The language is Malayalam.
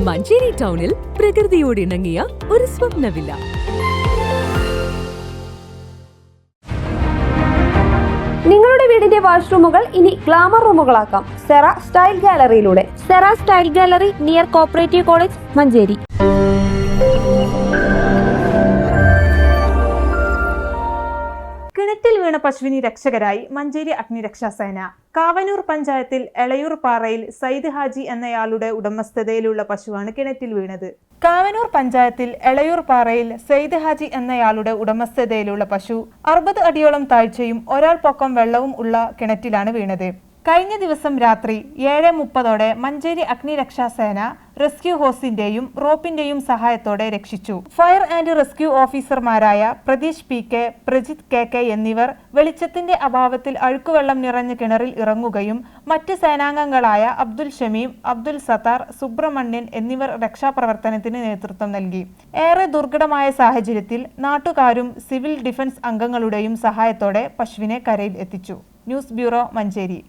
മഞ്ചേരി ടൗണിൽ പ്രകൃതിയോട് ഇണങ്ങിയ ഒരു സ്വപ്ന വില്ല. നിങ്ങളുടെ വീടിന്റെ വാഷ്റൂമുകൾ ഇനി ഗ്ലാമർ റൂമുകളാക്കാം സെറ സ്റ്റൈൽ ഗാലറിയിലൂടെ. Sera style gallery near cooperative college, Manjeri. കിണറ്റിൽ വീണ പശുവിന് രക്ഷകരായി മഞ്ചേരി അഗ്നിരക്ഷാസേന. കാവനൂർ പഞ്ചായത്തിൽ എളയൂർ പാറയിൽ സയ്യിദ് ഹാജി എന്നയാളുടെ ഉടമസ്ഥതയിലുള്ള പശുവാണ് കിണറ്റിൽ വീണത്. കാവനൂർ പഞ്ചായത്തിൽ എളയൂർ പാറയിൽ സയ്യിദ് ഹാജി എന്നയാളുടെ ഉടമസ്ഥതയിലുള്ള പശു 60 അടിയോളം താഴ്ചയും 1 പൊക്കം വെള്ളവും ഉള്ള കിണറ്റിലാണ് വീണത്. കഴിഞ്ഞ ദിവസം രാത്രി 7:30 മഞ്ചേരി അഗ്നിരക്ഷാസേന റെസ്ക്യൂ ഹോസിന്റെയും റോപ്പിന്റെയും സഹായത്തോടെ രക്ഷിച്ചു. ഫയർ ആൻഡ് റെസ്ക്യൂ ഓഫീസർമാരായ പ്രതീഷ് PK, പ്രജിത് KK എന്നിവർ വെളിച്ചത്തിന്റെ അഭാവത്തിൽ അഴുക്കുവെള്ളം നിറഞ്ഞ കിണറിൽ ഇറങ്ങുകയും മറ്റ് സേനാംഗങ്ങളായ അബ്ദുൽ ഷമീം, അബ്ദുൽ സത്താർ, സുബ്രഹ്മണ്യൻ എന്നിവർ രക്ഷാപ്രവർത്തനത്തിന് നേതൃത്വം നൽകി. ഏറെ ദുർഘടമായ സാഹചര്യത്തിൽ നാട്ടുകാരും സിവിൽ ഡിഫൻസ് അംഗങ്ങളുടെയും സഹായത്തോടെ പശുവിനെ കരയിൽ എത്തിച്ചു. News bureau, Manjeri.